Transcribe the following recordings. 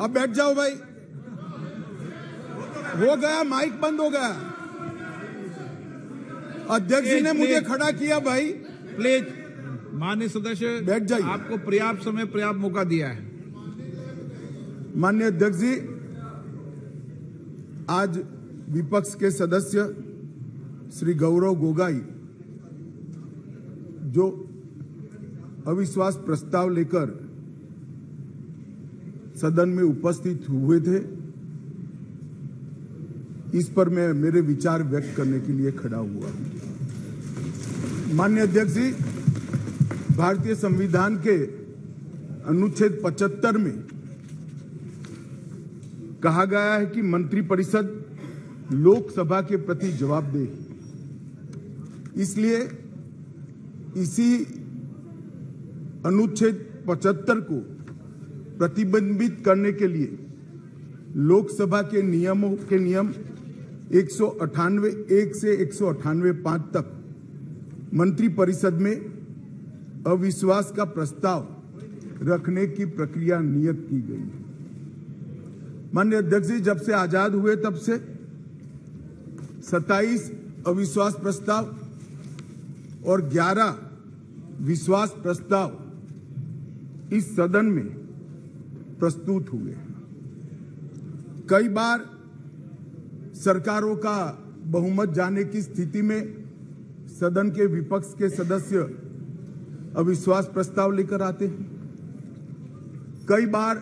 अब बैठ जाओ भाई, हो गया, माइक बंद हो गया। अध्यक्ष जी ने मुझे खड़ा किया भाई। प्लीज माननीय सदस्य बैठ जाइए। आपको पर्याप्त समय पर्याप्त मौका दिया है। माननीय अध्यक्ष जी, आज विपक्ष के सदस्य श्री गौरव गोगाई जो अविश्वास प्रस्ताव लेकर सदन में उपस्थित हुए थे, इस पर मैं मेरे विचार व्यक्त करने के लिए खड़ा हुआ हूं। माननीय अध्यक्ष जी, भारतीय संविधान के अनुच्छेद 75 में कहा गया है कि मंत्रिपरिषद लोकसभा के प्रति जवाबदेह है। इसलिए इसी अनुच्छेद 75 को प्रतिबंधित करने के लिए लोकसभा के नियम 198(1) से 198(5) तक मंत्रिपरिषद में अविश्वास का प्रस्ताव रखने की प्रक्रिया नियत की गई है। माननीय अध्यक्ष जी, जब से आजाद हुए तब से 27 अविश्वास प्रस्ताव और 11 विश्वास प्रस्ताव इस सदन में प्रस्तुत हुए। कई बार सरकारों का बहुमत जाने की स्थिति में सदन के विपक्ष के सदस्य अविश्वास प्रस्ताव लेकर आते हैं। कई बार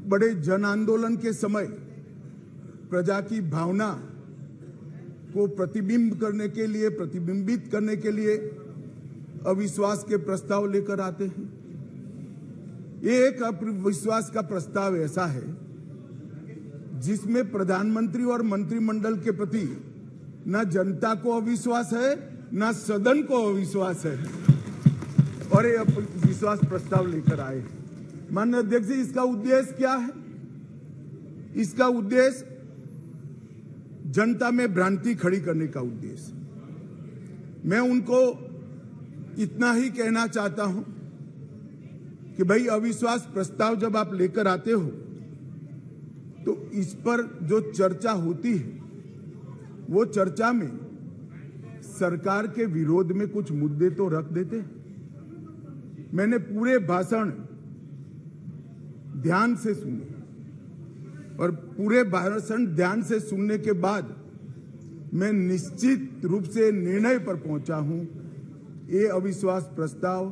बड़े जन आंदोलन के समय प्रजा की भावना को प्रतिबिंबित करने के लिए अविश्वास के प्रस्ताव लेकर आते हैं। एक अविश्वास का प्रस्ताव ऐसा है जिसमें प्रधानमंत्री और मंत्रिमंडल के प्रति न जनता को अविश्वास है, न सदन को अविश्वास है, और ये विश्वास प्रस्ताव लेकर आए। माननीय अध्यक्ष जी, इसका उद्देश्य क्या है? इसका उद्देश्य जनता में भ्रांति खड़ी करने का उद्देश्य। मैं उनको इतना ही कहना चाहता हूं कि भाई, अविश्वास प्रस्ताव जब आप लेकर आते हो तो इस पर जो चर्चा होती है वो चर्चा में सरकार के विरोध में कुछ मुद्दे तो रख देते हैं। मैंने पूरे भाषण ध्यान से सुने और पूरे भाषण ध्यान से सुनने के बाद मैं निश्चित रूप से निर्णय पर पहुंचा हूं, ये अविश्वास प्रस्ताव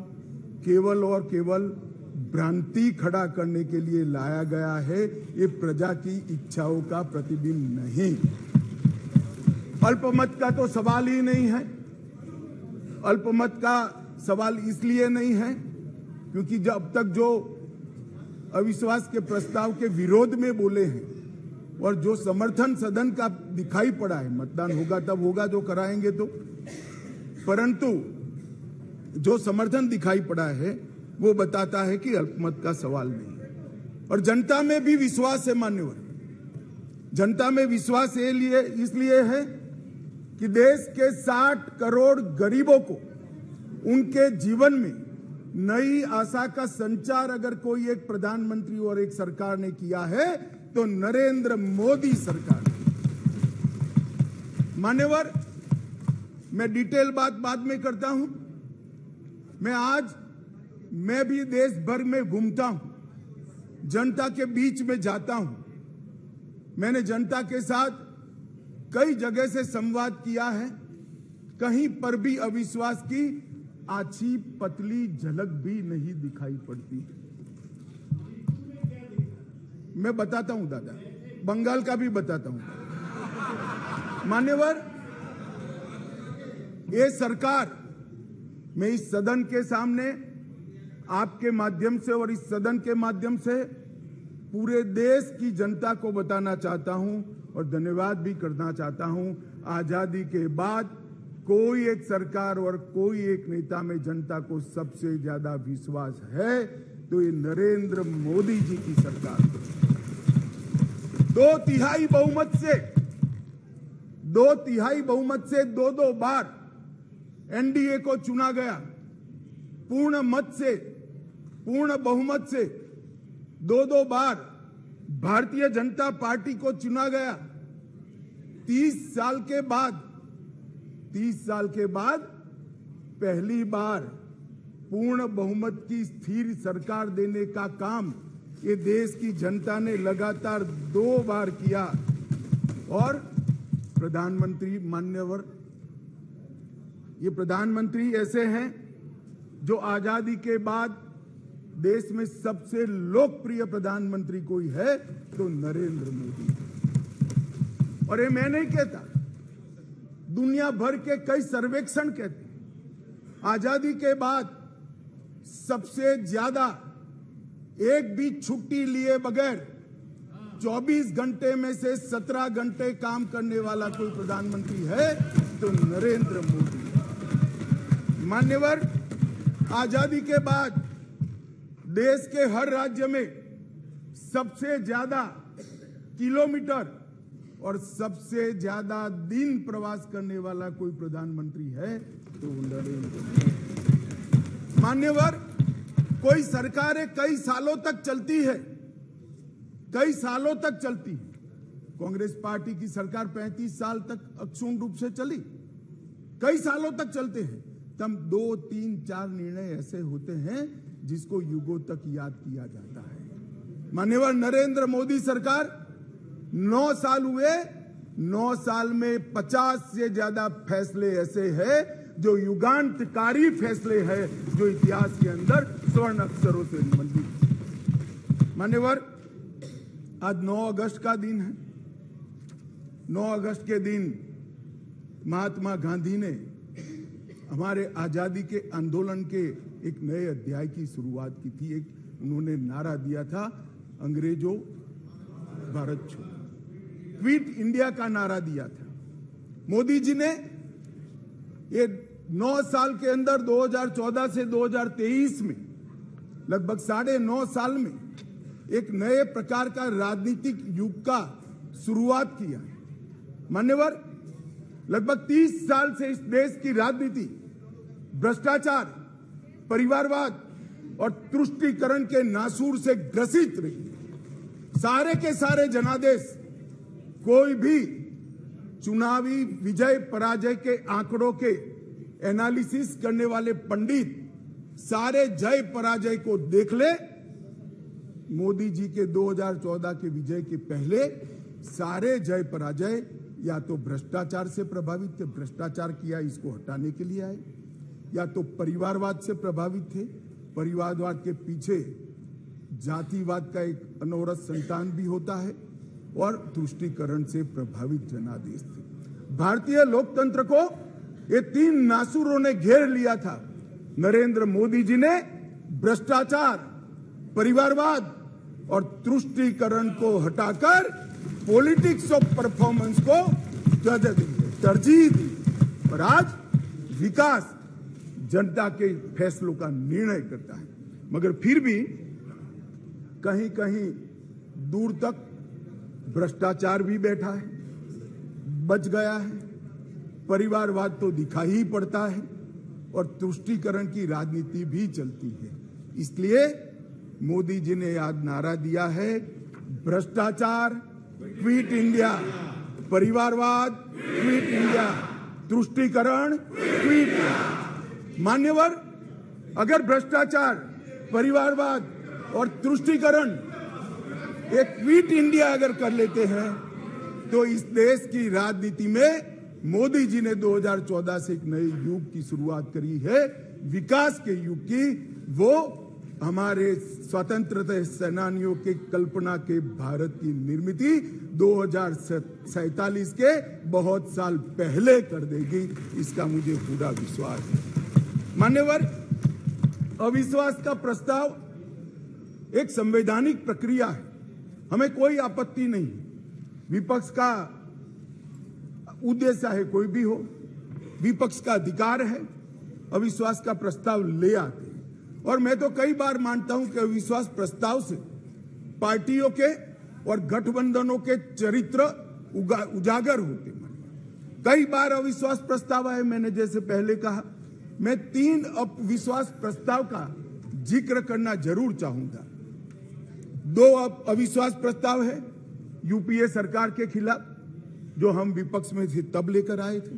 केवल और केवल भ्रांति खड़ा करने के लिए लाया गया है। ये प्रजा की इच्छाओं का प्रतिबिंब नहीं। अल्पमत का तो सवाल ही नहीं है। अल्पमत का सवाल इसलिए नहीं है क्योंकि जब तक जो अविश्वास के प्रस्ताव के विरोध में बोले हैं और जो समर्थन सदन का दिखाई पड़ा है, मतदान होगा तब होगा जो कराएंगे तो, परंतु जो समर्थन दिखाई पड़ा है वो बताता है कि अल्पमत का सवाल नहीं है। और जनता में भी विश्वास है मान्यवर, जनता में विश्वास इसलिए है कि देश के 60 करोड़ गरीबों को उनके जीवन में नई आशा का संचार अगर कोई एक प्रधानमंत्री और एक सरकार ने किया है तो नरेंद्र मोदी सरकार। मान्यवर, मैं डिटेल बात बाद में करता हूं। मैं भी देश भर में घूमता हूं, जनता के बीच में जाता हूं। मैंने जनता के साथ कई जगह से संवाद किया है, कहीं पर भी अविश्वास की आछी पतली झलक भी नहीं दिखाई पड़ती। मैं बताता हूं दादा, बंगाल का भी बताता हूं। मान्यवर, ये सरकार, मैं इस सदन के सामने आपके माध्यम से और इस सदन के माध्यम से पूरे देश की जनता को बताना चाहता हूं और धन्यवाद भी करना चाहता हूं। आजादी के बाद कोई एक सरकार और कोई एक नेता में जनता को सबसे ज्यादा विश्वास है तो ये नरेंद्र मोदी जी की सरकार। 2/3 बहुमत से 2 बार एनडीए को चुना गया। पूर्ण बहुमत से दो बार भारतीय जनता पार्टी को चुना गया। 30 साल के बाद पहली बार पूर्ण बहुमत की स्थिर सरकार देने का काम ये देश की जनता ने लगातार 2 बार किया। और प्रधानमंत्री मान्यवर, ये प्रधानमंत्री ऐसे हैं जो आजादी के बाद देश में सबसे लोकप्रिय प्रधानमंत्री कोई है तो नरेंद्र मोदी। और ये मैं नहीं कहता, दुनिया भर के कई सर्वेक्षण कहते हैं आजादी के बाद सबसे ज्यादा एक भी छुट्टी लिए बगैर 24 घंटे में से 17 घंटे काम करने वाला कोई प्रधानमंत्री है तो नरेंद्र मोदी। मान्यवर, आजादी के बाद देश के हर राज्य में सबसे ज्यादा किलोमीटर और सबसे ज्यादा दिन प्रवास करने वाला कोई प्रधानमंत्री है तो नरेंद्र मोदी। मान्यवर, कोई सरकारें कई सालों तक चलती है, कांग्रेस पार्टी की सरकार 35 साल तक अक्षुण्ण रूप से चली, कई सालों तक चलते हैं। तब 2, 3, 4 निर्णय ऐसे होते हैं जिसको युगों तक याद किया जाता है। माननीय नरेंद्र मोदी सरकार 9 साल हुए, 9 साल में 50 से ज्यादा फैसले ऐसे हैं जो युगांतकारी फैसले हैं, जो इतिहास के अंदर स्वर्ण अक्षरों से मंडित। मान्यवर, आज 9 अगस्त का दिन है। 9 अगस्त के दिन महात्मा गांधी ने हमारे आजादी के आंदोलन के एक नए अध्याय की शुरुआत की थी। उन्होंने नारा दिया था, अंग्रेजों भारत छोड़ो, क्विट इंडिया का नारा दिया था। मोदी जी ने ये 9 साल के अंदर 2014 से 2023 में लगभग 9.5 साल में एक नए प्रकार का राजनीतिक युग का शुरुआत किया। मान्यवर, लगभग 30 साल से इस देश की राजनीति भ्रष्टाचार, परिवारवाद और तुष्टीकरण के नासूर से ग्रसित रही। सारे के सारे जनादेश, कोई भी चुनावी विजय पराजय के आंकड़ों के एनालिसिस करने वाले पंडित सारे जय पराजय को देख ले। मोदी जी के 2014 के विजय के पहले सारे जय पराजय या तो भ्रष्टाचार से प्रभावित थे, भ्रष्टाचार किया इसको हटाने के लिए आए, या तो परिवारवाद से प्रभावित थे, परिवारवाद के पीछे जातिवाद का एक अनवरत संतान भी होता है, और तुष्टीकरण से प्रभावित जनादेश थे। भारतीय लोकतंत्र को ये 3 नासूरों ने घेर लिया था। नरेंद्र मोदी जी ने भ्रष्टाचार, परिवारवाद और तुष्टीकरण को हटाकर पॉलिटिक्स ऑफ परफॉर्मेंस को तरजीह दी, और आज विकास जनता के फैसलों का निर्णय करता है। मगर फिर भी कहीं कहीं दूर तक भ्रष्टाचार भी बैठा है, बच गया है, परिवारवाद तो दिखाई ही पड़ता है, और तुष्टीकरण की राजनीति भी चलती है। इसलिए मोदी जी ने आज नारा दिया है, भ्रष्टाचार क्विट इंडिया, परिवारवाद क्विट इंडिया, तुष्टीकरण क्विट इंडिया। मान्यवर, अगर भ्रष्टाचार, परिवारवाद और तुष्टीकरण एक क्विट इंडिया अगर कर लेते हैं तो इस देश की राजनीति में मोदी जी ने 2014 से एक नए युग की शुरुआत करी है, विकास के युग की। वो हमारे स्वतंत्रता सेनानियों के कल्पना के भारत की निर्मित 2047 के बहुत साल पहले कर देगी, इसका मुझे पूरा विश्वास है। मान्यवर, अविश्वास का प्रस्ताव एक संवैधानिक प्रक्रिया है, हमें कोई आपत्ति नहीं। विपक्ष का उद्देश्य है कोई भी हो, विपक्ष का अधिकार है अविश्वास का प्रस्ताव ले आते हैं। और मैं तो कई बार मानता हूं कि अविश्वास प्रस्ताव से पार्टियों के और गठबंधनों के चरित्र उजागर होते हैं। कई बार अविश्वास प्रस्ताव आए, मैंने जैसे पहले कहा, मैं 3 अविश्वास प्रस्ताव का जिक्र करना जरूर चाहूंगा। 2 अविश्वास प्रस्ताव है यूपीए सरकार के खिलाफ, जो हम विपक्ष में थे तब लेकर आए थे,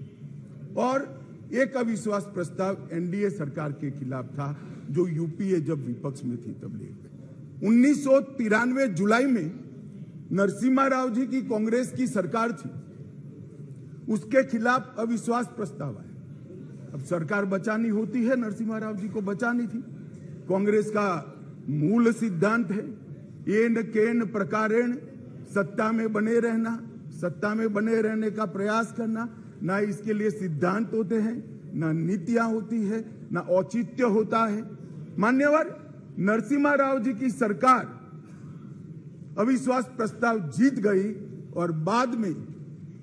और 1 अविश्वास प्रस्ताव एनडीए सरकार के खिलाफ था, जो यूपीए जब विपक्ष में थी तब ले गए। 1993 जुलाई में नरसिम्हा राव जी की कांग्रेस की सरकार थी, उसके खिलाफ अविश्वास प्रस्ताव आया। अब सरकार बचानी होती है, नरसिम्हा राव जी को बचानी थी। कांग्रेस का मूल सिद्धांत है एन केन प्रकारेण सत्ता में बने रहना, सत्ता में बने रहने का प्रयास करना। ना इसके लिए सिद्धांत होते हैं, ना नीतियां होती है, ना औचित्य होता है। मान्यवर नरसिम्हा राव जी की सरकार अविश्वास प्रस्ताव जीत गई और बाद में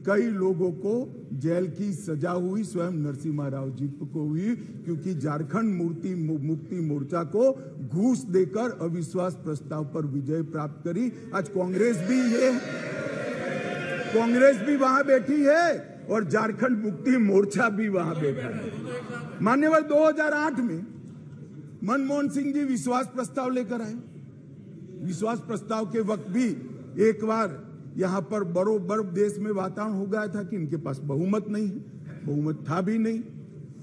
कई लोगों को जेल की सजा हुई, स्वयं नरसिम्हा राव जी को हुई, क्योंकि झारखंड मुक्ति मोर्चा को घूस देकर अविश्वास प्रस्ताव पर विजय प्राप्त करी। आज कांग्रेस भी वहां बैठी है और झारखंड मुक्ति मोर्चा भी वहां बैठा है। मान्यवर 2008 में मनमोहन सिंह जी विश्वास प्रस्ताव लेकर आए। विश्वास प्रस्ताव के वक्त भी एक बार यहां पर बरोबर देश में वातावरण हो गया था कि इनके पास बहुमत नहीं है, बहुमत था भी नहीं।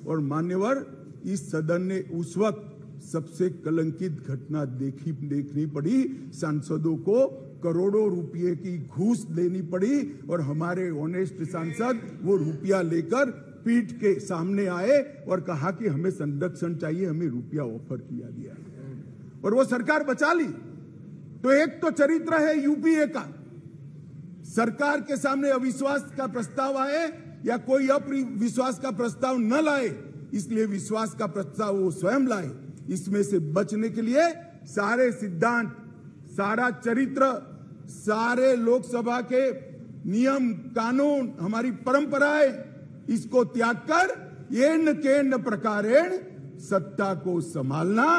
और मान्यवर इस सदन ने उस वक्त सबसे कलंकित घटना देखनी पड़ी, सांसदों को करोड़ों रुपए की घूस देनी पड़ी और हमारे ऑनेस्ट सांसद वो रुपया लेकर पीठ के सामने आए और कहा कि हमें संरक्षण चाहिए, हमें रुपया ऑफर किया गया और वो सरकार बचा ली। तो एक तो चरित्र है यूपीए का, सरकार के सामने अविश्वास का प्रस्ताव आए या कोई अविश्वास का प्रस्ताव न लाए, इसलिए विश्वास का प्रस्ताव वो स्वयं लाए। इसमें से बचने के लिए सारे सिद्धांत, सारा चरित्र, सारे लोकसभा के नियम कानून, हमारी परंपराएं, इसको त्याग कर एन केन प्रकारेण सत्ता को संभालना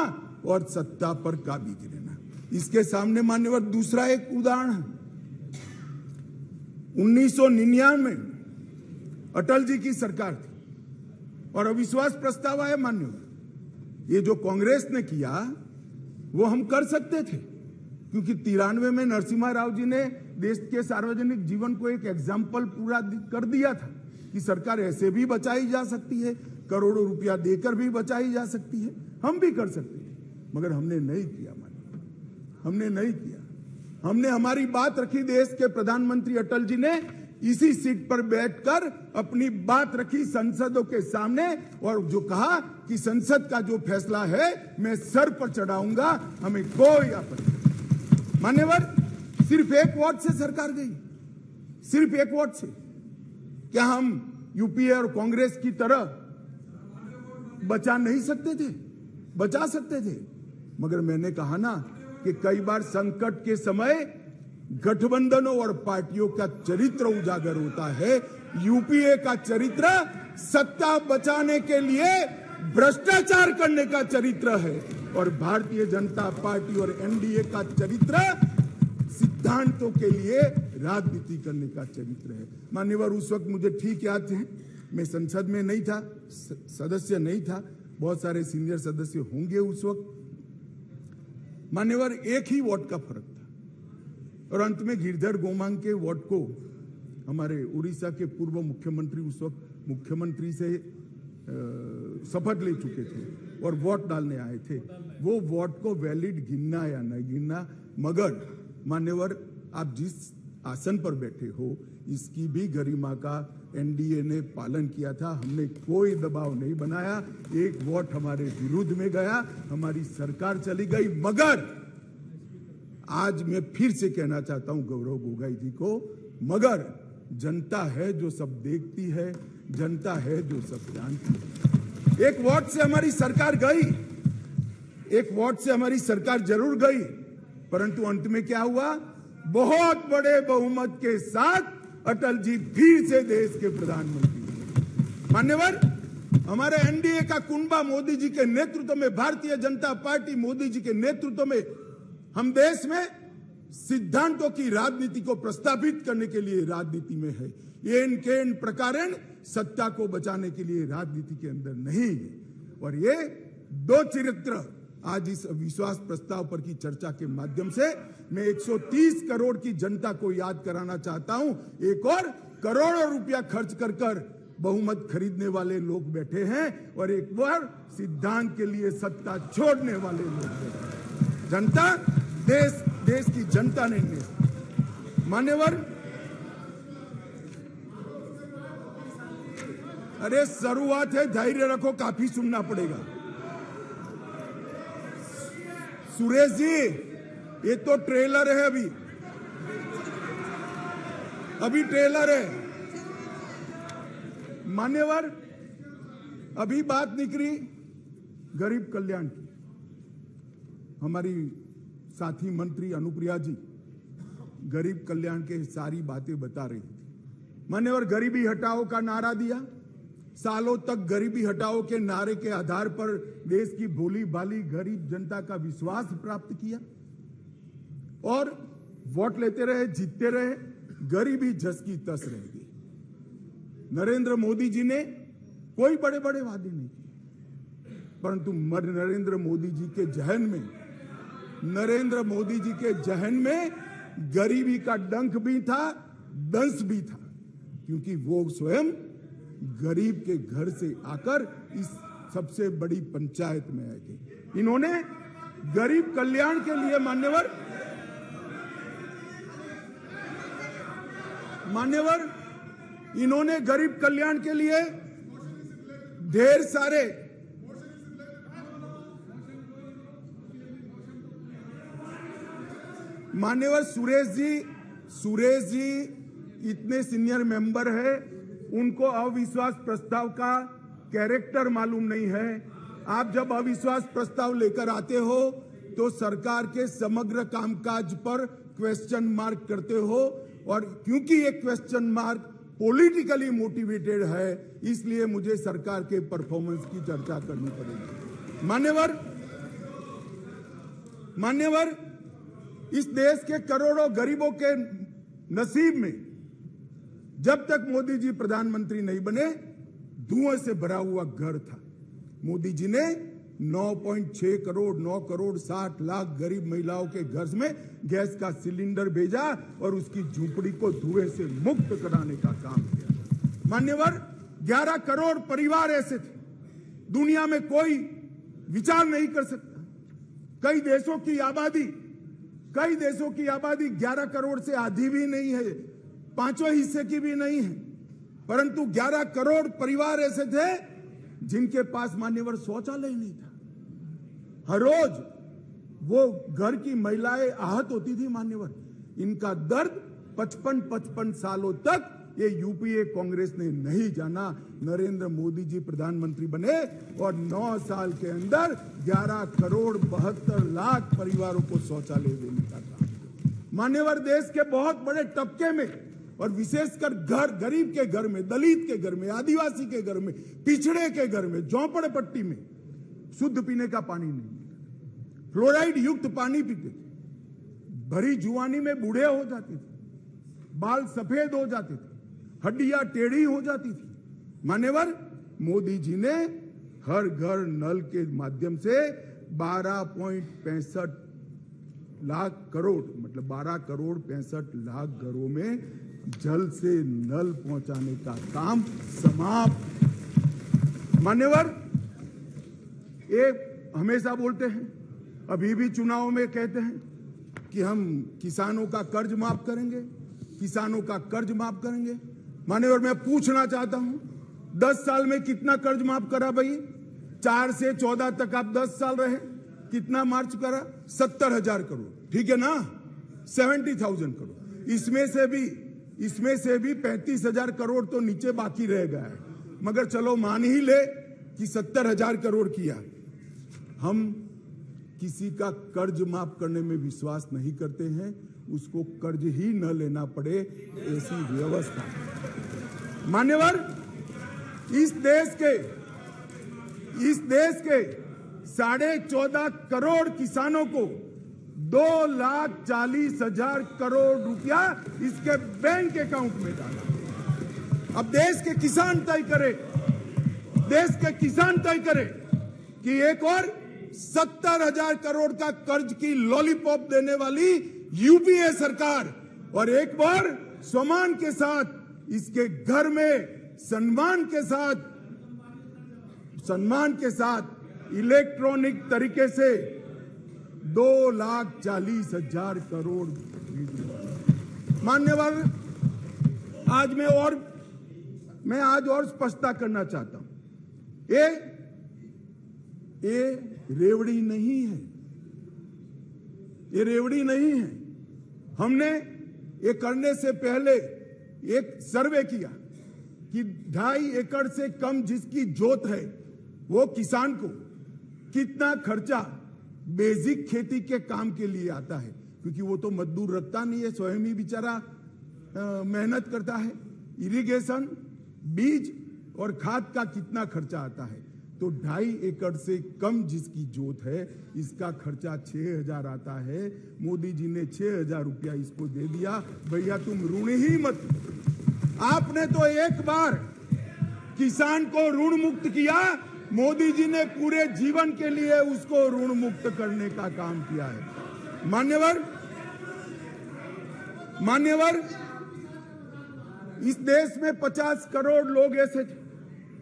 और सत्ता पर काबिज रहना। इसके सामने मान्यवर दूसरा एक उदाहरण है। 1999 में अटल जी की सरकार थी और अविश्वास प्रस्ताव आया। मान्यवर ये जो कांग्रेस ने किया वो हम कर सकते थे, क्योंकि 93 में नरसिम्हा राव जी ने देश के सार्वजनिक जीवन को एक एग्जाम्पल पूरा कर दिया था कि सरकार ऐसे भी बचाई जा सकती है, करोड़ों रुपया देकर भी बचाई जा सकती है। हम भी कर सकते हैं, मगर हमने नहीं किया। हमने नहीं किया। हमने हमारी बात रखी। देश के प्रधानमंत्री अटल जी ने इसी सीट पर बैठकर अपनी बात रखी संसदों के सामने और जो कहा कि संसद का जो फैसला है मैं सर पर चढ़ाऊंगा, हमें कोई आपत्ति नहीं। मान्यवर सिर्फ एक वोट से सरकार गई, सिर्फ एक वोट से। क्या हम यूपीए और कांग्रेस की तरह बचा नहीं सकते थे? बचा सकते थे, मगर मैंने कहा ना कि कई बार संकट के समय गठबंधनों और पार्टियों का चरित्र उजागर होता है। यूपीए का चरित्र सत्ता बचाने के लिए भ्रष्टाचार करने का चरित्र है और भारतीय जनता पार्टी और एनडीए का चरित्र सिद्धांतों के लिए राजनीति करने का चरित्र है। मान्यवर उस वक्त मुझे ठीक याद है, मैं संसद में नहीं था, सदस्य नहीं था, बहुत सारे सीनियर सदस्य होंगे उस वक्त। मान्यवर एक ही वोट का फर्क था और अंत में गिरधर गोमांग के वोट को हमारे उड़ीसा के पूर्व मुख्यमंत्री उस वक्त मुख्यमंत्री से शपथ ले चुके थे और वोट डालने आए थे। वो वोट को वैलिड गिनना या नहीं गिनना, मगर मान्यवर आप जिस आसन पर बैठे हो इसकी भी गरिमा का एनडीए ने पालन किया था। हमने कोई दबाव नहीं बनाया, एक वोट हमारे विरुद्ध में गया, हमारी सरकार चली गई। मगर आज मैं फिर से कहना चाहता हूं गौरव गोगोई जी को, मगर जनता है जो सब देखती है, जनता है जो सब जानती है। एक वोट से हमारी सरकार गई, एक वोट से हमारी सरकार जरूर गई, परंतु अंत में क्या हुआ? बहुत बड़े बहुमत के साथ अटल जी फिर से देश के प्रधानमंत्री। मान्यवर हमारे एनडीए का कुनबा मोदी जी के नेतृत्व में, भारतीय जनता पार्टी मोदी जी के नेतृत्व में हम देश में सिद्धांतों की राजनीति को प्रस्तावित करने के लिए राजनीति में है। एन केन प्रकारेण सत्ता को बचाने के लिए राजनीति के अंदर नहीं है। और ये दो चरित्र आज इस अविश्वास प्रस्ताव पर की चर्चा के माध्यम से मैं 130 करोड़ की जनता को याद कराना चाहता हूं। एक और करोड़ों रुपया खर्च कर बहुमत खरीदने वाले लोग बैठे हैं और एक बार सिद्धांत के लिए सत्ता छोड़ने वाले लोग बैठे हैं। जनता, देश की जनता ने मान्यवर, अरे शुरुआत है, धैर्य रखो, काफी सुनना पड़ेगा। सुरेश जी, ये तो ट्रेलर है, अभी ट्रेलर है। मान्यवर, अभी बात निकली गरीब कल्याण की। हमारी साथी मंत्री अनुप्रिया जी गरीब कल्याण के सारी बातें बता रही थी। मान्यवर, गरीबी हटाओ का नारा दिया, सालों तक गरीबी हटाओ के नारे के आधार पर देश की भोली भाली गरीब जनता का विश्वास प्राप्त किया और वोट लेते रहे, जीतते रहे, गरीबी जस की तस रह गई। नरेंद्र मोदी जी ने कोई बड़े बड़े वादे नहीं किए, परंतु नरेंद्र मोदी जी के जहन में गरीबी का डंक भी था, दंश भी था, क्योंकि वो स्वयं गरीब के घर से आकर इस सबसे बड़ी पंचायत में आए थे। इन्होंने गरीब कल्याण के लिए मान्यवर, इन्होंने गरीब कल्याण के लिए ढेर सारे मान्यवर सुरेश जी इतने सीनियर मेंबर है, उनको अविश्वास प्रस्ताव का कैरेक्टर मालूम नहीं है। आप जब अविश्वास प्रस्ताव लेकर आते हो तो सरकार के समग्र कामकाज पर क्वेश्चन मार्क करते हो, और क्योंकि ये क्वेश्चन मार्क पॉलिटिकली मोटिवेटेड है, इसलिए मुझे सरकार के परफॉर्मेंस की चर्चा करनी पड़ेगी। मान्यवर, इस देश के करोड़ों गरीबों के नसीब में जब तक मोदी जी प्रधानमंत्री नहीं बने, धुएं से भरा हुआ घर था। मोदी जी ने 9.6 करोड़ 9 करोड़ 60 लाख गरीब महिलाओं के घर में गैस का सिलेंडर भेजा और उसकी झूंपड़ी को धुएं से मुक्त कराने का काम किया। मान्यवर, 11 करोड़ परिवार ऐसे थे, दुनिया में कोई विचार नहीं कर सकता। कई देशों की आबादी 11 करोड़ से आधी भी नहीं है, 5वें हिस्से की भी नहीं है, परंतु 11 करोड़ परिवार ऐसे थे जिनके पास मान्यवर शौचालय नहीं था। हर रोज वो घर की महिलाएं आहत होती थी। मान्यवर, इनका दर्द 55 सालों तक ये यूपीए कांग्रेस ने नहीं जाना। नरेंद्र मोदी जी प्रधानमंत्री बने और 9 साल के अंदर 11 करोड़ 72 लाख परिवारों को शौचालय देने का काम। मान्यवर, देश के बहुत बड़े तबके में और विशेषकर गरीब के घर में, दलित के घर में, आदिवासी के घर में, पिछड़े के घर में, झोंपड़ पट्टी में शुद्ध पीने का पानी नहीं मिलता, फ्लोराइड युक्त पानी पीते थे, भरी जुआनी में बूढ़े हो जाते थे, बाल सफेद हो जाते थे, हड्डियां टेढ़ी हो जाती थी। मान्यवर, मोदी जी ने हर घर नल के माध्यम से 12.65 लाख करोड़ मतलब 12 करोड़ 65 लाख घरों में जल से नल पहुंचाने का काम समाप्त। मान्यवर, ये हमेशा बोलते हैं, अभी भी चुनाव में कहते हैं कि हम किसानों का कर्ज माफ करेंगे, किसानों का कर्ज माफ करेंगे। मान्यवर, मैं पूछना चाहता हूं, 10 साल में कितना कर्ज माफ करा भाई? 4 से 14 तक आप 10 साल रहे, कितना मार्च करा? 70,000 करोड़, ठीक है ना? 70,000 करोड़। इसमें से भी 35,000 करोड़ तो नीचे बाकी रह गया है, मगर चलो मान ही ले कि 70,000 करोड़ किया। हम किसी का कर्ज माफ करने में विश्वास नहीं करते हैं, उसको कर्ज ही न लेना पड़े, ऐसी व्यवस्था। मान्यवर, इस देश के 14.5 करोड़ किसानों को 2,40,000 करोड़ रुपया इसके बैंक अकाउंट में डाला। अब देश के किसान तय करे कि एक और 70,000 करोड़ का कर्ज की लॉलीपॉप देने वाली यूपीए सरकार, और एक बार सम्मान के साथ इसके घर में सम्मान के साथ इलेक्ट्रॉनिक तरीके से 2,40,000 करोड़। मान्यवर, मैं आज और स्पष्टता करना चाहता हूं, ये रेवड़ी नहीं है, ये रेवड़ी नहीं है। हमने ये करने से पहले एक सर्वे किया कि 2.5 एकड़ से कम जिसकी जोत है वो किसान को कितना खर्चा बेसिक खेती के काम के लिए आता है, क्योंकि वो तो मजदूर रखता नहीं है, स्वयं ही बेचारा मेहनत करता है। इरिगेशन, बीज और खाद का कितना खर्चा आता है, तो 2.5 एकड़ से कम जिसकी जोत है इसका खर्चा 6,000 आता है। मोदी जी ने 6,000 रुपया इसको दे दिया। भैया तुम ऋण ही मत, आपने तो एक बार किसान को ऋण मुक्त किया, मोदी जी ने पूरे जीवन के लिए उसको ऋण मुक्त करने का काम किया है। मान्यवर, इस देश में 50 करोड़ लोग ऐसे,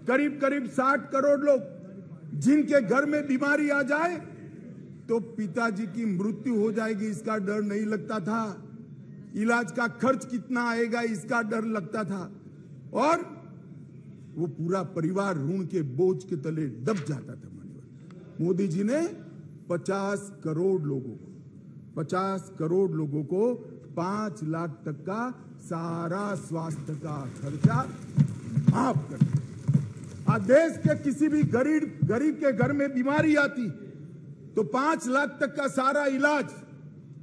करीब 60 करोड़ लोग जिनके घर में बीमारी आ जाए तो पिताजी की मृत्यु हो जाएगी इसका डर नहीं लगता था, इलाज का खर्च कितना आएगा इसका डर लगता था, और वो पूरा परिवार ऋण के बोझ के तले दब जाता था। मोदी जी ने 50 करोड़ लोगों को 5 लाख तक का सारा स्वास्थ्य का खर्चा माफ कर दिया। आज देश के किसी भी गरीब के घर में बीमारी आती तो 5 लाख तक का सारा इलाज,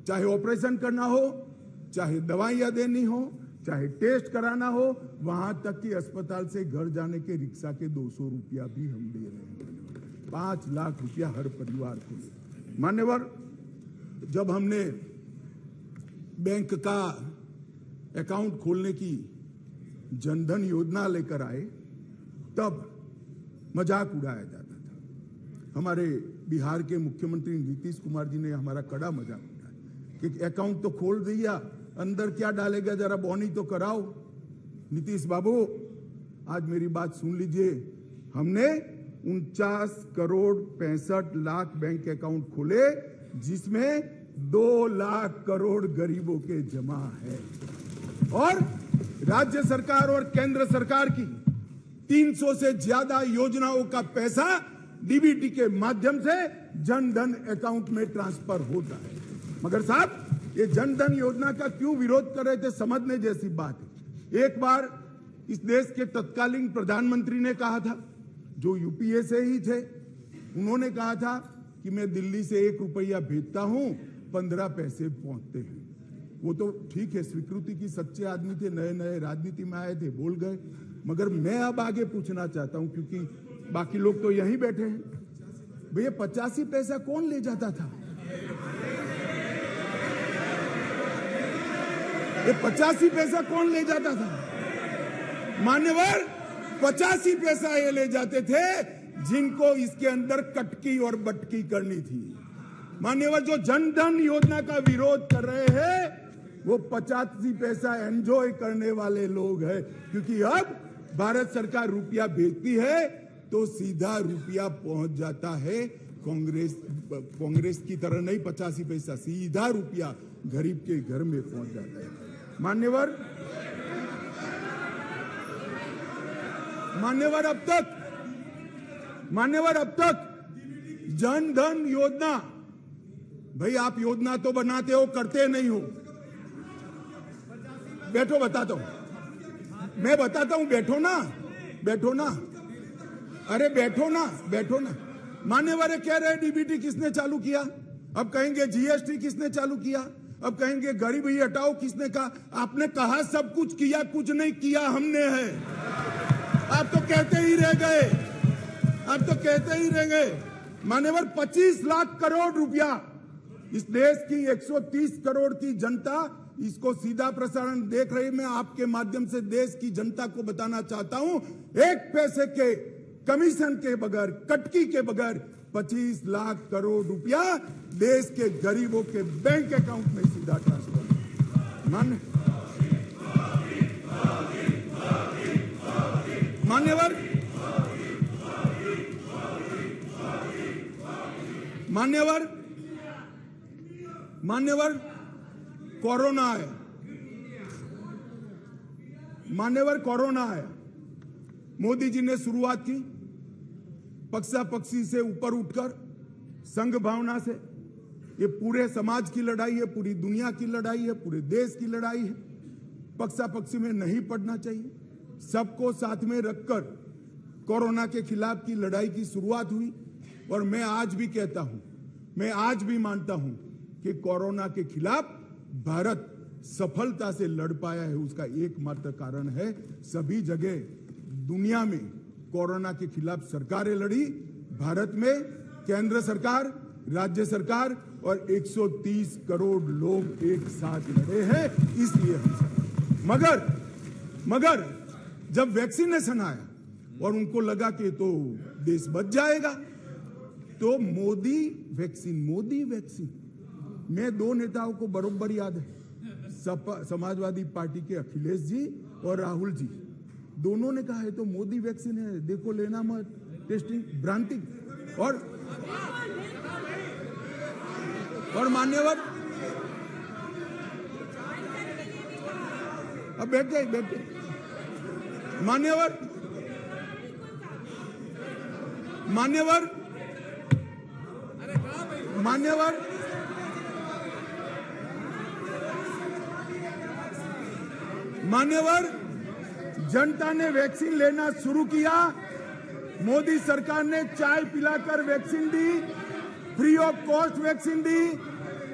चाहे ऑपरेशन करना हो, चाहे दवाइयां देनी हो, चाहे टेस्ट कराना हो, वहां तक कि अस्पताल से घर जाने के रिक्शा के 200 रुपया भी हम दे रहे हैं। 5 लाख रुपया हर परिवार को। मान्यवर, जब हमने बैंक का अकाउंट खोलने की जनधन योजना लेकर आए तब मजाक उड़ाया जाता था। हमारे बिहार के मुख्यमंत्री नीतीश कुमार जी ने हमारा कड़ा मजाक उड़ाया कि अकाउंट तो खोल दिया, अंदर क्या डालेगा, जरा बॉनी तो कराओ। नीतीश बाबू, आज मेरी बात सुन लीजिए, हमने 49 करोड़ 65 लाख बैंक अकाउंट खोले जिसमें 2 लाख करोड़ गरीबों के जमा है, और राज्य सरकार और केंद्र सरकार की 300 से ज्यादा योजनाओं का पैसा डीबीटी के माध्यम से जनधन अकाउंट में ट्रांसफर होता है। मगर साहब, ये जनधन योजना का क्यों विरोध कर रहे थे, समझने जैसी बात है। एक बार इस देश के तत्कालीन प्रधानमंत्री ने कहा था, जो यूपीए से ही थे, उन्होंने कहा था कि मैं दिल्ली से 1 रुपया भेजता हूं, 15 पैसे पहुंचते हैं। वो तो ठीक है, स्वीकृति की सच्चे आदमी थे, नए राजनीति में आए थे, बोल गए। मगर मैं अब आगे पूछना चाहता हूं, क्योंकि बाकी लोग तो यहीं बैठे हैं, भैया 85 पैसा कौन ले जाता था? ये 85 पैसा कौन ले जाता था? मान्यवर, 85 पैसा ये ले जाते थे जिनको इसके अंदर कटकी और बटकी करनी थी। मान्यवर, जो जनधन योजना का विरोध कर रहे हैं वो 85 पैसा एंजॉय करने वाले लोग हैं, क्योंकि अब भारत सरकार रुपया भेजती है तो सीधा रुपया पहुंच जाता है। कांग्रेस की तरह नहीं 85 पैसा, सीधा रुपया गरीब के घर में पहुंच जाता है। मान्यवर, अब तक जनधन योजना, भाई आप योजना तो बनाते हो, करते नहीं हो। बैठो, बताता हूं, मैं बताता हूं, बैठो ना, अरे बैठो ना। मान्यवर कह रहे डीबीटी किसने चालू किया, अब कहेंगे जीएसटी किसने चालू किया, अब कहेंगे गरीबी हटाओ किसने कहा। आपने कहा सब कुछ किया, कुछ नहीं किया हमने है। आप तो कहते ही रह गए। मान्यवर, 25 लाख करोड़ रुपया इस देश की 130 करोड़ की जनता इसको सीधा प्रसारण देख रही। मैं आपके माध्यम से देश की जनता को बताना चाहता हूं, 1 पैसे के कमीशन के बगैर, कटकी के बगैर 25 लाख करोड़ रुपया देश के गरीबों के बैंक अकाउंट में सीधा ट्रांसफर। मान्यवर कोरोना आया, कोरोना आया। मोदी जी ने शुरुआत की पक्षा पक्षी से ऊपर उठकर संघ भावना से। ये पूरे समाज की लड़ाई है, पूरी दुनिया की लड़ाई है, पूरे देश की लड़ाई है। पक्षा पक्षी में नहीं पड़ना चाहिए। सबको साथ में रखकर कोरोना के खिलाफ की लड़ाई की शुरुआत हुई। और मैं आज भी कहता हूं, मैं आज भी मानता हूं कि कोरोना के खिलाफ भारत सफलता से लड़ पाया है। उसका एकमात्र कारण है सभी जगह दुनिया में कोरोना के खिलाफ सरकारें लड़ी। भारत में केंद्र सरकार, राज्य सरकार और 130 करोड़ लोग एक साथ लड़े हैं। इसलिए मगर जब वैक्सीनेशन आया और उनको लगा कि तो देश बच जाएगा, तो मोदी वैक्सीन मैं दो नेताओं को बरोबर याद है, समाजवादी पार्टी के अखिलेश जी और राहुल जी। दोनों ने कहा है तो मोदी वैक्सीन है, देखो लेना मत, टेस्टिंग भ्रांति। और मान्यवर अब बैठ गए मान्यवर जनता ने वैक्सीन लेना शुरू किया। मोदी सरकार ने चाय पिलाकर वैक्सीन दी, फ्री ऑफ कॉस्ट वैक्सीन दी।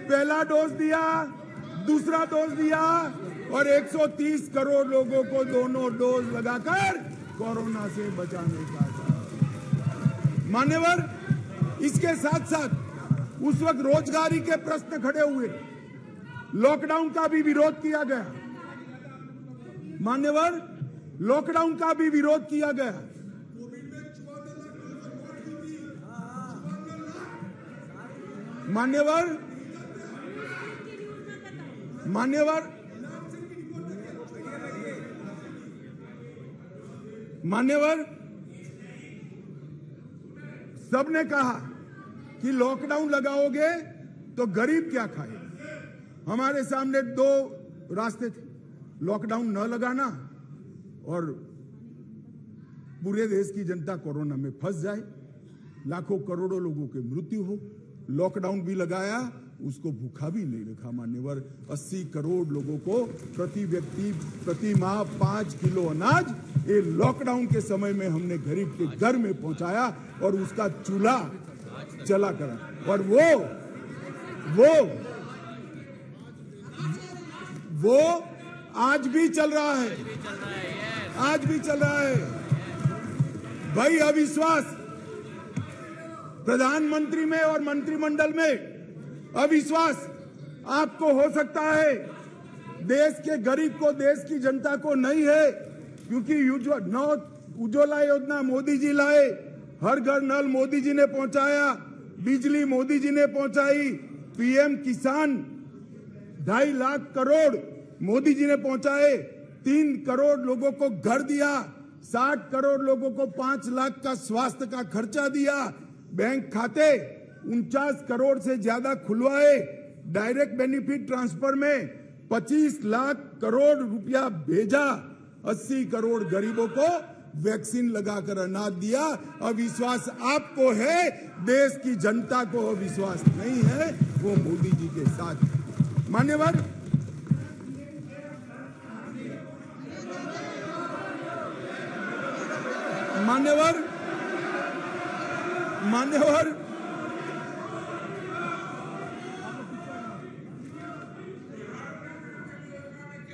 पहला डोज दिया, दूसरा डोज दिया और 130 करोड़ लोगों को दोनों डोज लगाकर कोरोना से बचाने का था। मान्यवर, इसके साथ साथ उस वक्त रोजगारी के प्रश्न खड़े हुए, लॉकडाउन का भी विरोध किया गया। मान्यवर, लॉकडाउन का भी विरोध किया गया। मान्यवर सबने कहा कि लॉकडाउन लगाओगे तो गरीब क्या खाए। हमारे सामने दो रास्ते थे, लॉकडाउन न लगाना और पूरे देश की जनता कोरोना में फंस जाए, लाखों करोड़ों लोगों की मृत्यु हो। लॉकडाउन भी लगाया, उसको भूखा भी नहीं रखा। मान्यवर, 80 करोड़ लोगों को प्रति व्यक्ति प्रति माह 5 किलो अनाज ये लॉकडाउन के समय में हमने गरीब के घर में पहुंचाया और उसका चूल्हा चला करा। और वो आज भी चल रहा है। भाई, अविश्वास प्रधानमंत्री में और मंत्रिमंडल में अविश्वास आपको हो सकता है, देश के गरीब को, देश की जनता को नहीं है। क्योंकि उज्ज्वला योजना मोदी जी लाए, हर घर नल मोदी जी ने पहुंचाया, बिजली मोदी जी ने पहुंचाई, पीएम किसान 2.5 लाख करोड़ मोदी जी ने पहुंचाए, 3 करोड़ लोगों को घर दिया, 60 करोड़ लोगों को 5 लाख का स्वास्थ्य का खर्चा दिया, बैंक खाते 49 करोड़ से ज्यादा खुलवाए, डायरेक्ट बेनिफिट ट्रांसफर में 25 लाख करोड़ रुपया भेजा, 80 करोड़ गरीबों को वैक्सीन लगाकर अनाज दिया। अविश्वास आपको है, देश की जनता को अविश्वास नहीं है, वो मोदी जी के साथ। मान्यवर,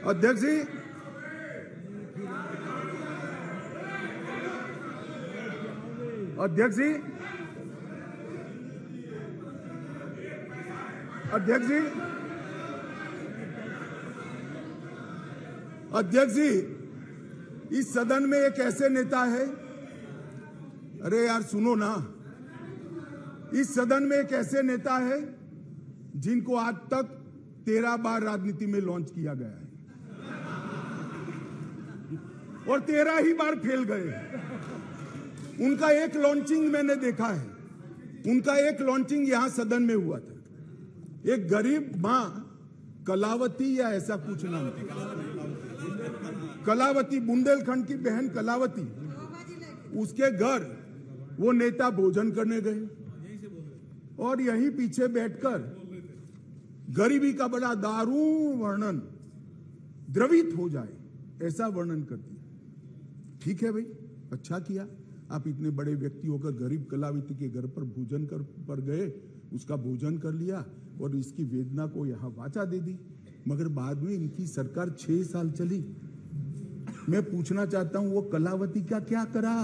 अध्यक्ष जी, इस सदन में एक ऐसे नेता है, अरे यार सुनो ना, इस सदन में एक ऐसे नेता है जिनको आज तक 13 बार राजनीति में लॉन्च किया गया है और 13 ही बार फेल गए। उनका एक लॉन्चिंग मैंने देखा है, उनका एक लॉन्चिंग यहां सदन में हुआ था। एक गरीब मां कलावती या ऐसा कुछ नाम था, कलावती, बुंदेलखंड की बहन कलावती, उसके घर वो नेता भोजन करने गए और यहीं पीछे बैठकर गरीबी का बड़ा दारुण वर्णन, द्रवित हो जाए ऐसा वर्णन करती है। ठीक है भाई, अच्छा किया, आप इतने बड़े व्यक्ति होकर गरीब कलावती के घर पर भोजन पर गए, उसका भोजन कर लिया और इसकी वेदना को यहां वाचा दे दी। मगर बाद में इनकी सरकार 6 साल चली। मैं पूछना चाहता हूं, वो कलावती का क्या करा?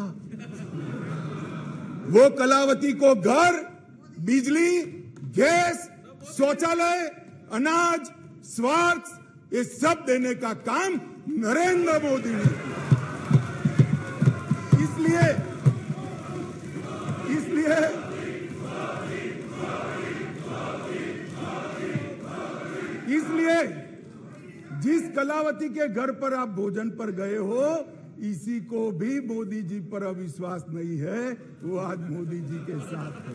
वो कलावती को घर, बिजली, गैस, शौचालय, अनाज, स्वास्थ्य, ये सब देने का काम नरेंद्र मोदी ने किया। इसलिए जिस कलावती के घर पर आप भोजन पर गए हो, इसी को भी मोदी जी पर अविश्वास नहीं है, वो आज मोदी जी के साथ है।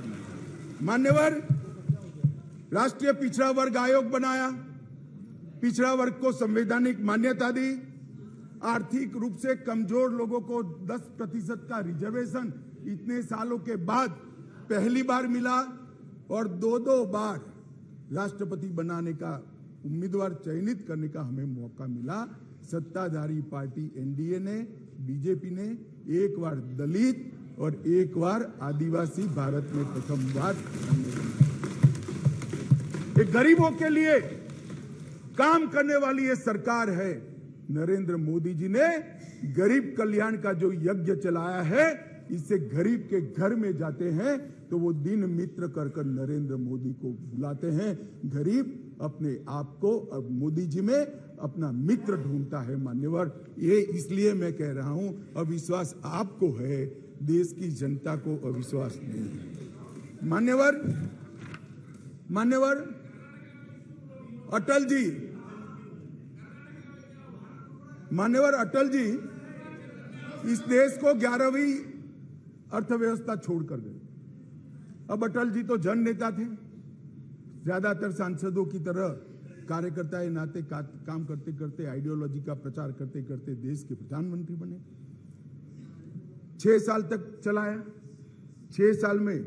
मान्यवर, राष्ट्रीय पिछड़ा वर्ग आयोग बनाया, पिछड़ा वर्ग को संवैधानिक मान्यता दी, आर्थिक रूप से कमजोर लोगों को 10% का रिजर्वेशन इतने सालों के बाद पहली बार मिला और 2 बार राष्ट्रपति बनाने का उम्मीदवार चयनित करने का हमें मौका मिला। सत्ताधारी पार्टी एनडीए ने, बीजेपी ने एक बार दलित और एक बार आदिवासी भारत में प्रथम बार एक गरीबों के लिए काम करने वाली ये सरकार है। नरेंद्र मोदी जी ने गरीब कल्याण का जो यज्ञ चलाया है, इससे गरीब के घर में जाते हैं तो वो दिन मित्र कर कर नरेंद्र मोदी को बुलाते हैं। गरीब अपने आप को अब मोदी जी में अपना मित्र ढूंढता है। मान्यवर, ये इसलिए मैं कह रहा हूं, अविश्वास आपको है, देश की जनता को अविश्वास नहीं है। मान्यवर अटल जी इस देश को 11वीं अर्थव्यवस्था छोड़कर गए। अब अटल जी तो जन नेता थे, ज्यादातर सांसदों की तरह कार्यकर्ता के नाते काम करते करते, आइडियोलॉजी का प्रचार करते करते देश के प्रधानमंत्री बने। 6 साल तक चलाया, 6 साल में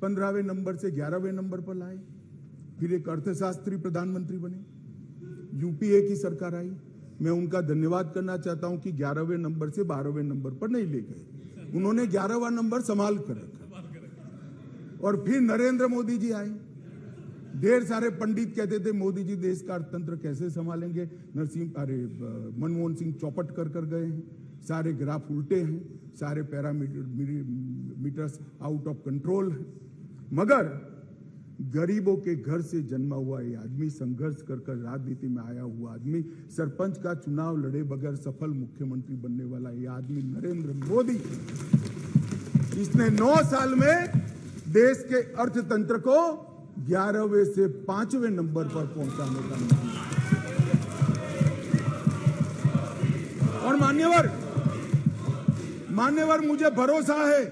15वें नंबर से 11वें नंबर पर लाए, फिर एक अर्थशास्त्री प्रधानमंत्री बने। यूपीए की सरकार आई, मैं उनका धन्यवाद करना चाहता हूं कि 11वें नंबर से 12वें नंबर पर नहीं ले गए, उन्होंने 11वां नंबर संभाल कर रखा। और फिर नरेंद्र मोदी जी आए। ढेर सारे पंडित कहते थे मोदी जी देश का अर्थतंत्र कैसे संभालेंगे, मनमोहन सिंह चौपट कर गए हैं, सारे ग्राफ उल्टे हैं, सारे पैरामीटर्स आउट ऑफ कंट्रोल हैं। मगर गरीबों के घर से जन्मा हुआ ये आदमी, संघर्ष कर राजनीति में आया हुआ आदमी, सरपंच का चुनाव लड़े बगैर सफल मुख्यमंत्री बनने वाला ये आदमी नरेंद्र मोदी, इसने 9 साल में देश के अर्थतंत्र को 11वें से 5वें नंबर पर पहुंचाने का काम किया। और मान्यवर मुझे भरोसा है,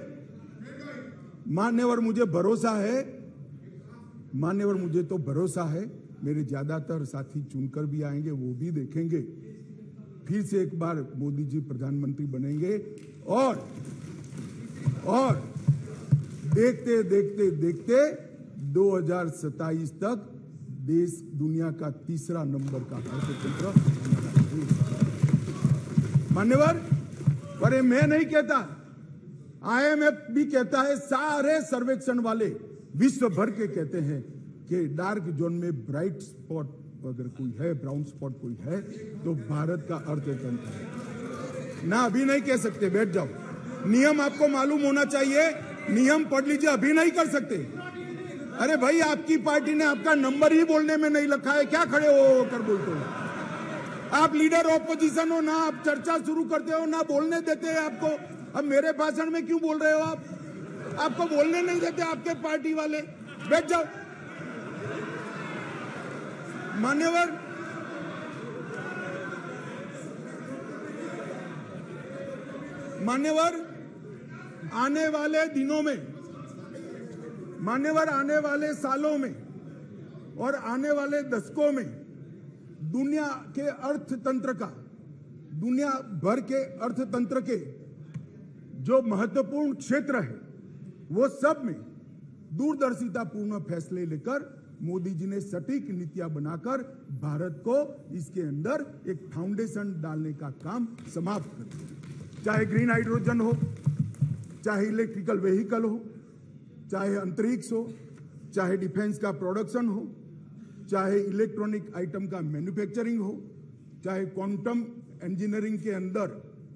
मुझे तो भरोसा है, मेरे ज्यादातर साथी चुनकर भी आएंगे, वो भी देखेंगे, फिर से एक बार मोदी जी प्रधानमंत्री बनेंगे और देखते देखते 2027 तक देश दुनिया का 3रा नंबर का अर्थतंत्र। मान्यवर, पर मैं नहीं कहता, IMF भी कहता है, सारे सर्वेक्षण वाले विश्व भर के कहते हैं कि डार्क जोन में ब्राइट स्पॉट अगर कोई है, ब्राउन स्पॉट कोई है, तो भारत का अर्थतंत्र है ना। अभी नहीं कह सकते, बैठ जाओ, नियम आपको मालूम होना चाहिए, नियम पढ़ लीजिए, अभी नहीं कर सकते। अरे भाई, आपकी पार्टी ने आपका नंबर ही बोलने में नहीं रखा है, क्या खड़े हो कर बोलते हो? आप लीडर ऑपोजिशन हो ना, आप चर्चा शुरू करते हो ना, बोलने देते हैं आपको। अब मेरे भाषण में क्यों बोल रहे हो आप? आपको बोलने नहीं देते आपके पार्टी वाले। बैठ जाओ। मान्यवर, आने वाले दिनों में, आने वाले सालों में और आने वाले दशकों में दुनिया भर के अर्थतंत्र के जो महत्वपूर्ण क्षेत्र है वो सब में दूरदर्शितापूर्ण फैसले लेकर मोदी जी ने सटीक नीतियां बनाकर भारत को इसके अंदर एक फाउंडेशन डालने का काम समाप्त कर दिया। चाहे ग्रीन हाइड्रोजन हो, चाहे इलेक्ट्रिकल व्हीकल हो, चाहे अंतरिक्ष हो, चाहे डिफेंस का प्रोडक्शन हो, चाहे इलेक्ट्रॉनिक आइटम का मैन्युफैक्चरिंग हो, चाहे क्वांटम इंजीनियरिंग के अंदर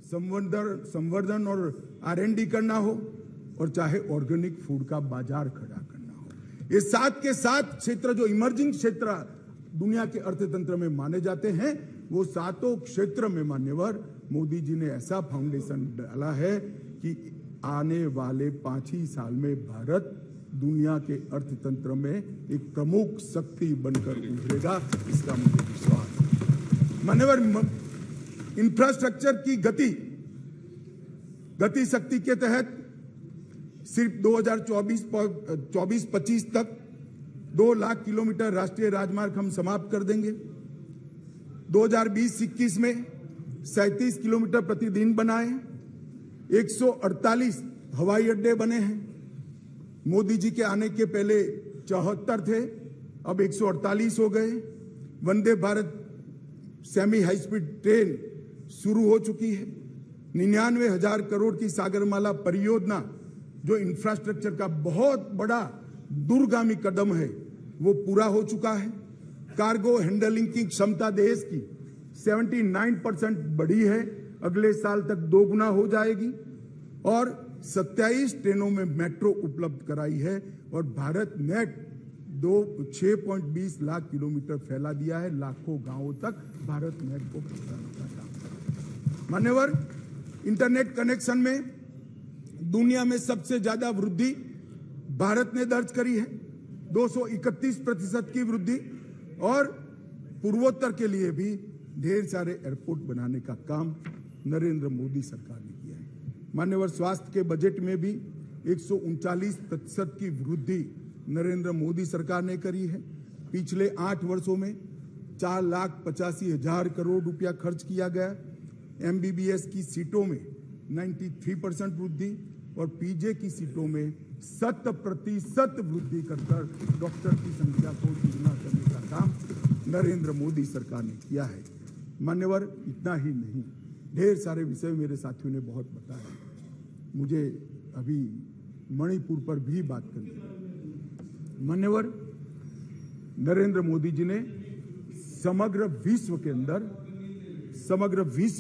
संवर्धन और R&D करना हो, और चाहे ऑर्गेनिक फूड का बाजार खड़ा करना हो। ये साथ के साथ क्षेत्र जो इमर्जिंग क्षेत्र दुनिया के अर्थतंत्र में माने जाते हैं, वो सातों क्षेत्र में मान्यवर मोदी जी ने ऐसा फाउंडेशन डाला है कि आने वाले 5 ही साल में भारत दुनिया के अर्थतंत्र में एक प्रमुख शक्ति बनकर उभरेगा, इसका मुझे विश्वास है। मान्यवर, इंफ्रास्ट्रक्चर की गति शक्ति के तहत सिर्फ 2024-25 तक 2 लाख किलोमीटर राष्ट्रीय राजमार्ग हम समाप्त कर देंगे। 2020-21 में 37 किलोमीटर प्रतिदिन बनाए, 148 हवाई अड्डे बने हैं। मोदी जी के आने के पहले 74 थे, अब 148 हो गए। Vande Bharat semi high speed train शुरू हो चुकी है। 99,000 करोड़ की सागरमाला परियोजना जो इंफ्रास्ट्रक्चर का बहुत बड़ा दूरगामी कदम है वो पूरा हो चुका है। कार्गो हैंडलिंग की क्षमता देश की 79% बढ़ी है, अगले साल तक 2 गुना हो जाएगी। और 27 ट्रेनों में मेट्रो उपलब्ध कराई है और भारत नेट 6.20 लाख किलोमीटर फैला दिया है। लाखों गांवों तक भारत नेट को पहुंचाने का काम। मान्यवर, इंटरनेट कनेक्शन में दुनिया में सबसे ज्यादा वृद्धि भारत ने दर्ज करी है, 231% की वृद्धि। और पूर्वोत्तर के लिए भी ढेर सारे एयरपोर्ट बनाने का काम नरेंद्र मोदी सरकार ने किया है। मान्यवर, स्वास्थ्य के बजट में भी 139% की वृद्धि नरेंद्र मोदी सरकार ने करी है। पिछले 8 वर्षों में 4,85,000 करोड़ रुपया खर्च किया गया। MBBS की सीटों में 93% वृद्धि और PJ की सीटों में 100% वृद्धि कर डॉक्टर की संख्या को दुगना करने का काम नरेंद्र मोदी सरकार ने किया है। मान्यवर, इतना ही नहीं, ढेर सारे विषय मेरे साथियों ने बहुत बताया। मुझे अभी मणिपुर पर भी बात करनी है। मान्यवर, नरेंद्र मोदी जी ने समग्र विश्व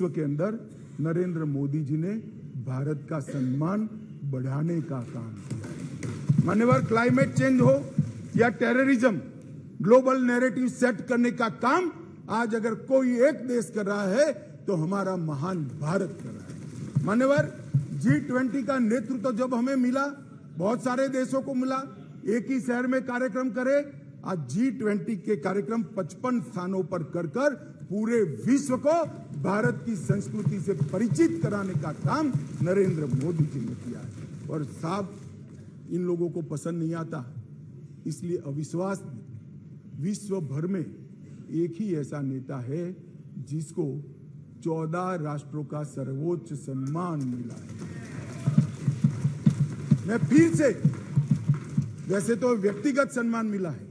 के अंदर नरेंद्र मोदी जी ने भारत का सम्मान बढ़ाने का काम किया है। मान्यवर, क्लाइमेट चेंज हो या टेररिज्म, ग्लोबल नैरेटिव सेट करने का काम आज अगर कोई एक देश कर रहा है तो हमारा महान भारत कर रहा है। मान्यवर, G20 का नेतृत्व जब हमें मिला, बहुत सारे देशों को मिला, एक ही शहर में कार्यक्रम करे। आज G20 के कार्यक्रम 55 स्थानों पर कर पूरे विश्व को भारत की संस्कृति से परिचित कराने का काम नरेंद्र मोदी जी ने किया है। और साहब, इन लोगों को पसंद नहीं आता, इसलिए अविश्वास विश्व भर में एक ही ऐसा नेता है जिसको 14 राष्ट्रों का सर्वोच्च सम्मान मिला है। मैं फिर से, वैसे तो व्यक्तिगत सम्मान मिला है,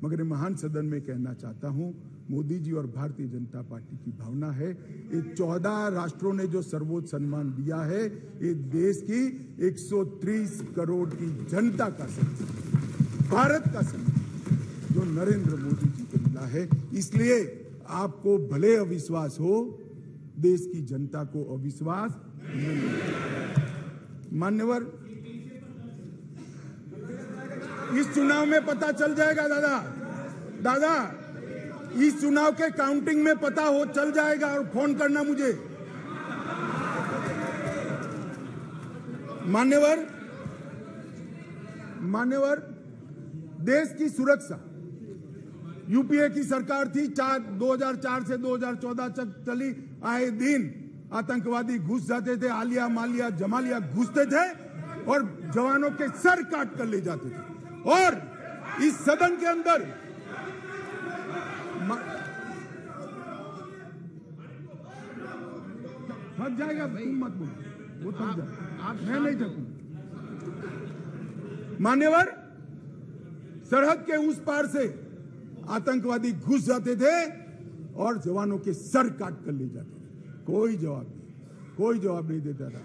मगर महान सदन में कहना चाहता हूं, मोदी जी और भारतीय जनता पार्टी की भावना है, ये 14 राष्ट्रों ने जो सर्वोच्च सम्मान दिया है, ये देश की 130 करोड़ की जनता का सम्मान, भारत का सम्मान जो नरेंद्र मोदी जी को मिला है। इसलिए आपको भले अविश्वास हो, देश की जनता को अविश्वास नहीं। मान्यवर, इस चुनाव में पता चल जाएगा दादा, इस चुनाव के काउंटिंग में पता हो चल जाएगा, और फोन करना मुझे। मान्यवर, मान्यवर, देश की सुरक्षा यूपीए की सरकार थी, 2004 से 2014 तक चली। आए दिन आतंकवादी घुस जाते थे, आलिया मालिया जमालिया घुसते थे और जवानों के सर काट कर ले जाते थे। और इस सदन के अंदर थक जाएगा, तुम मत बोलो, वो थक जाए, मैं नहीं थकूं। मान्यवर, सरहद के उस पार से आतंकवादी घुस जाते थे और जवानों के सर काट कर ले जाते थे। कोई जवाब नहीं देता था।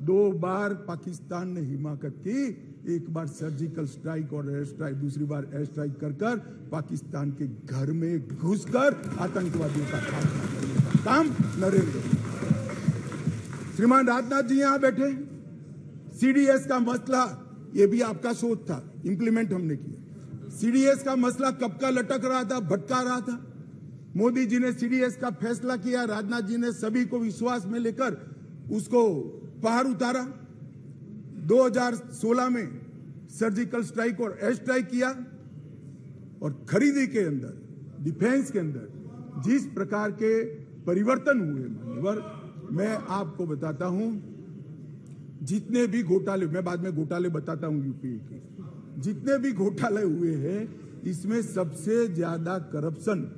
2 बार पाकिस्तान ने हिमाकत की, एक बार सर्जिकल स्ट्राइक और एयर स्ट्राइक, दूसरी बार एयर स्ट्राइक कर पाकिस्तान के घर में घुसकर आतंकवादियों का खात्मा करने का काम नरेंद्र मोदी। श्रीमान राजनाथ जी यहां बैठे। सीडीएस का मसला, ये भी आपका सोच था, इंप्लीमेंट हमने किया। सीडीएस का मसला कब का लटक रहा था, भटका रहा था। मोदी जी ने सीडीएस का फैसला किया, राजनाथ जी ने सभी को विश्वास में लेकर उसको पार उतारा। 2016 में सर्जिकल स्ट्राइक और एयर स्ट्राइक किया और खरीदी के अंदर, डिफेंस के अंदर जिस प्रकार के परिवर्तन हुए, मान्यवर, मैं आपको बताता हूं, जितने भी घोटाले, मैं बाद में घोटाले बताता हूं यूपीए के, जितने भी घोटाले हुए हैं, इसमें सबसे ज्यादा करप्शन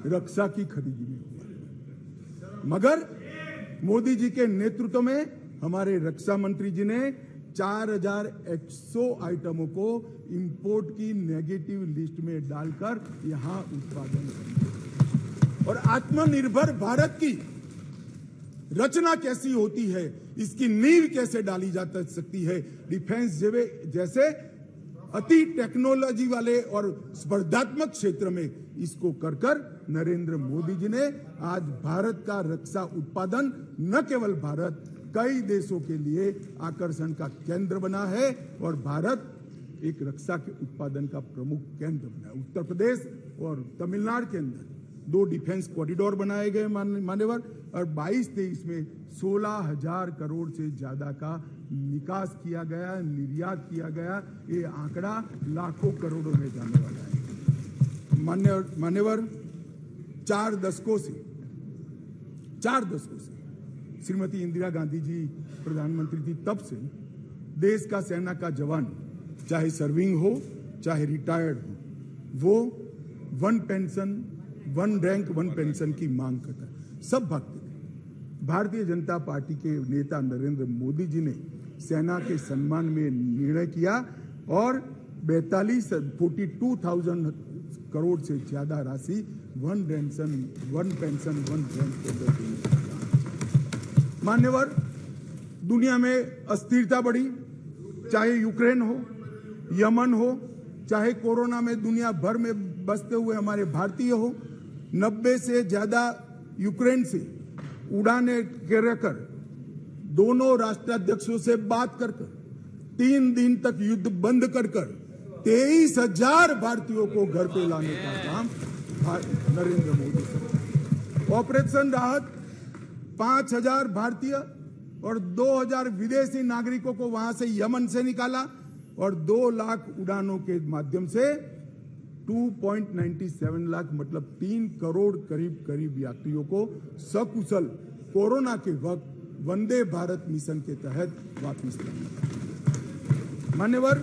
रक्षा की खरीदी में हुआ। मगर मोदी जी के नेतृत्व में हमारे रक्षा मंत्री जी ने 4100 आइटमों को इंपोर्ट की नेगेटिव लिस्ट में डालकर यहां उत्पादन किया। और आत्मनिर्भर भारत की रचना कैसी होती है, इसकी नींव कैसे डाली जा सकती है, डिफेंस जैसे अति टेक्नोलॉजी वाले और स्पर्धात्मक क्षेत्र में इसको कर नरेंद्र मोदी जी ने आज भारत का रक्षा उत्पादन न केवल भारत, कई देशों के लिए आकर्षण का केंद्र बना है और भारत एक रक्षा के उत्पादन का प्रमुख केंद्र बना है। उत्तर प्रदेश और तमिलनाडु के अंदर 2 डिफेंस कॉरिडोर बनाए गए मान्यवर, और 22-23 में 16,000 करोड़ से ज्यादा का निकास किया गया, निर्यात किया गया। ये आंकड़ा लाखों करोड़ों में जाने वाला है। मान्यवर, 4 दशकों से श्रीमती इंदिरा गांधी जी प्रधानमंत्री थी, तब से देश का सेना का जवान, चाहे सर्विंग हो चाहे रिटायर्ड हो, वो 1 पेंशन 1 रैंक 1 पेंशन की मांग करता है। सब भागते थे। भारतीय जनता पार्टी के नेता नरेंद्र मोदी जी ने सेना के सम्मान में निर्णय किया और 42,000 करोड़ से ज्यादा राशि 1 पेंशन 1 रैंक के अंदर। मान्यवर, दुनिया में अस्थिरता बढ़ी, चाहे यूक्रेन हो, यमन हो, चाहे कोरोना में दुनिया भर में बसते हुए हमारे भारतीय हो, 90 से ज्यादा यूक्रेन से उड़ाने कर दोनों राष्ट्राध्यक्षों से बात कर 3 दिन तक युद्ध बंद कर 23,000 भारतीयों को घर पे लाने का काम नरेंद्र मोदी से। ऑपरेशन राहत 5,000 भारतीय और 2,000 विदेशी नागरिकों को वहां से यमन से निकाला और 2 लाख उड़ानों के माध्यम से 2.97 लाख मतलब 3 करोड़ करीब यात्रियों को सकुशल कोरोना के वक्त वंदे भारत मिशन के तहत वापस लाया। मान्यवर,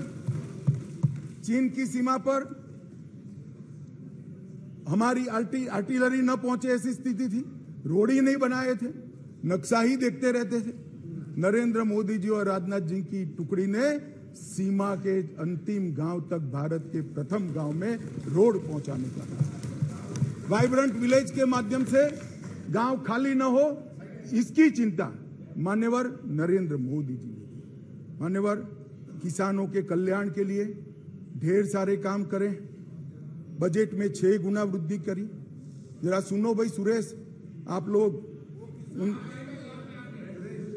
चीन की सीमा पर हमारी आर्टिलरी न पहुंचे ऐसी स्थिति थी, रोड ही नहीं बनाए थे, नक्शा ही देखते रहते थे। नरेंद्र मोदी जी और राजनाथ जी की टुकड़ी ने सीमा के अंतिम गांव तक भारत के प्रथम गांव में रोड पहुंचाने का काम। वाइब्रेंट विलेज के माध्यम से गांव खाली न हो, इसकी चिंता मान्यवर नरेंद्र मोदी जी ने। मान्यवर, किसानों के कल्याण के लिए ढेर सारे काम करें, बजट में 6 गुना वृद्धि करी। जरा सुनो भाई सुरेश, आप लोग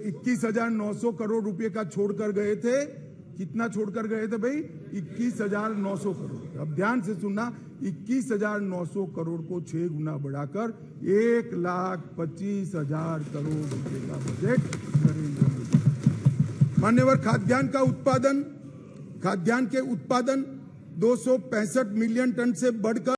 21,900 करोड़ रुपए का छोड़कर गए थे। कितना छोड़कर गए थे भाई? 21,900 करोड़। अब ध्यान से सुनना, 21,900 करोड़ को 6 गुना बढ़ाकर 1,25,000 करोड़ रुपए का बजट नरेंद्र मोदी। मान्यवर, खाद्यान्न का उत्पादन खाद्यान्न के उत्पादन 265 मिलियन टन से बढ़कर